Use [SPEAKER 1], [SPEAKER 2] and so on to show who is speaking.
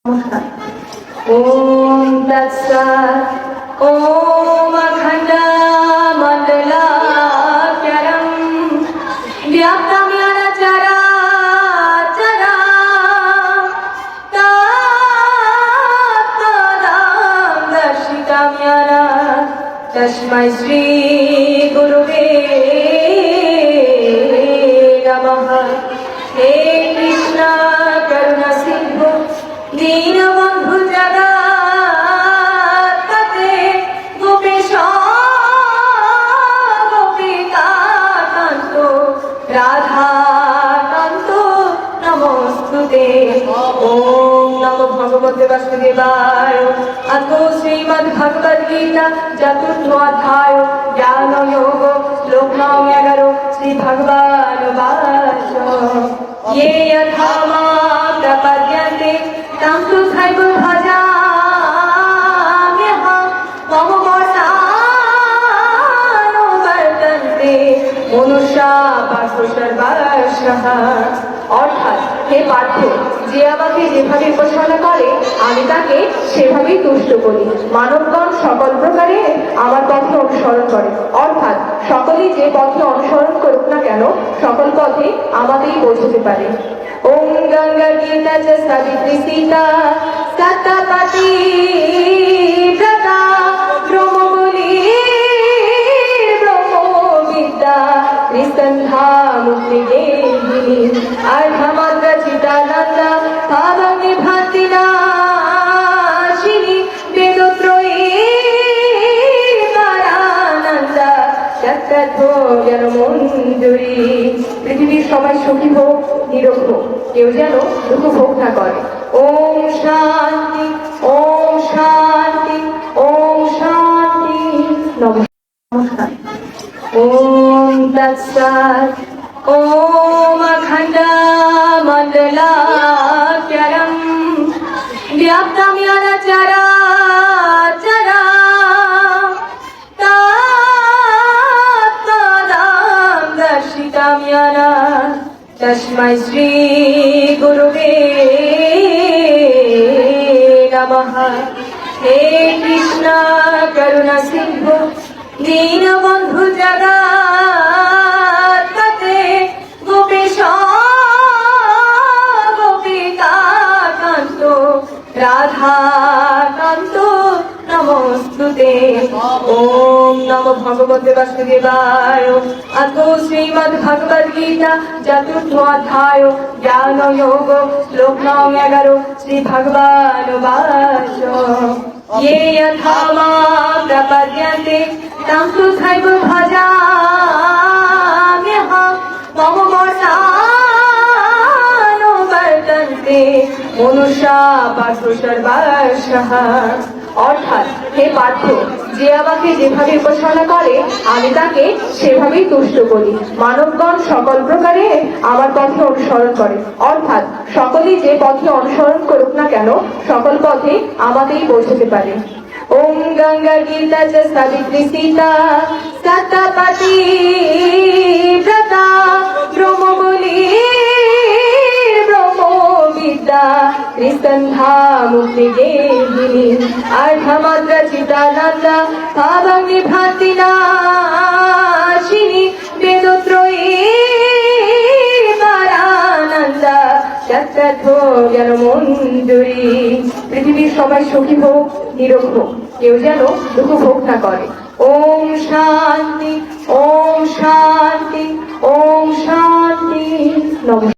[SPEAKER 1] नमस्कार। ओम तत्सत्। ओम अखण्डमण्डलाकारं व्याप्तं येन चराचरं तत्पदं दर्शितं येन तस्मै श्री गुरुवे नमः। हे कृष्ण करुणा सिंधु दीनबन्धु जगत्पते गोपेश गोपिकान्त राधाकान्त नमोस्तुते। ओम नमो भगवते वासुदेवाय। अतो श्रीमद्भगवद्गीता चतुर्थ अध्याय ज्ञान योग श्लोक नং 11 श्री भगवान वाच ये यथा मां प्रपद्यन्ते तं तथैव भजाम्यहं मम वर्षानुवर्तन्ते मनुष्या पार्थ सर्वशः। অর্থাৎ হে পার্থ, যে আমাকে যেভাবে উপাসনা করে আমি তাকে সেভাবেই তুষ্ট করি। মানবগণ সকল প্রকারে আমার পথে অনুসরণ করে, অর্থাৎ সকলেই যে পথে অনুসরণ করুক না কেন সকল পথে আমাকেই পৌঁছতে পারে। ওম গঙ্গা গীতা চ সাবিত্রী সীতা সত্যপতি ব্রতা ব্রহ্মবলি ব্রহ্মবিদ্যা ত্রিসন্ধ্যা মুক্তিগেহিনী अर्धमात्र चिदानन्दा भावगे भातिनाशिनी वेदत्रयी परानन्दा चक्रधो जनमञ्जुरी। পৃথিবীর সবাই সুখী হোক, নিরোগ হোক, কেউ যেন দুঃখ ভোগ না করে। ওম শান্তি, ওম শান্তি, ওম শান্তি। নমস্কার। ওম তৎসৎ। ओम अखण्डमण्डलाकारं व्याप्तं येन चराचरं तत्पदं दर्शितं येन तस्मै श्री गुरुवे नमः। हे कृष्ण करुणा सिंधु दीनबन्धु जगत्पते गोपेश गोपिकान्त राधाकान्त नमोस्तुते। ओम नमो भगवते वासुदेवाय। अतो श्रीमद्भगवद्गीता चतुर्थ अध्याय ज्ञान योग श्लोक नং 11 श्री भगवान वाच ये यथा मां प्रपद्यन्ते तं तथैव भजाम्यहं मम वर्षानुवर्तन्ते मनुष्या पार्थ सर्वशः। অর্থাৎ হে পার্থ, যে আমাকে যেভাবে উপাসনা করে আমি তাকে সেভাবেই তুষ্ট করি। মানবগণ সকল প্রকারে আমার পথে অনুসরণ করে, অর্থাৎ সকলেই যে পথে অনুসরণ করুক না কেন সকল পথে আমাকেই পৌঁছতে পারে। ওম গঙ্গা গীতা চ সাবিত্রী সীতা সত্যপতি ব্রতা ব্রহ্মবলি ব্রহ্মবিদ্যা ত্রিসন্ধ্যা মুক্তিগেহিনী अर्धमात्र चिदानन्दा भावगे भातिनाशिनी वेदत्रयी परानन्दा चक्रधो जनमञ्जुरी। পৃথিবীর সবাই সুখী হোক, নিরোগ হোক, কেউ যেন দুঃখ ভোগ না করে। ওম শান্তি, ওম শান্তি, ওম শান্তি। নমস্কার।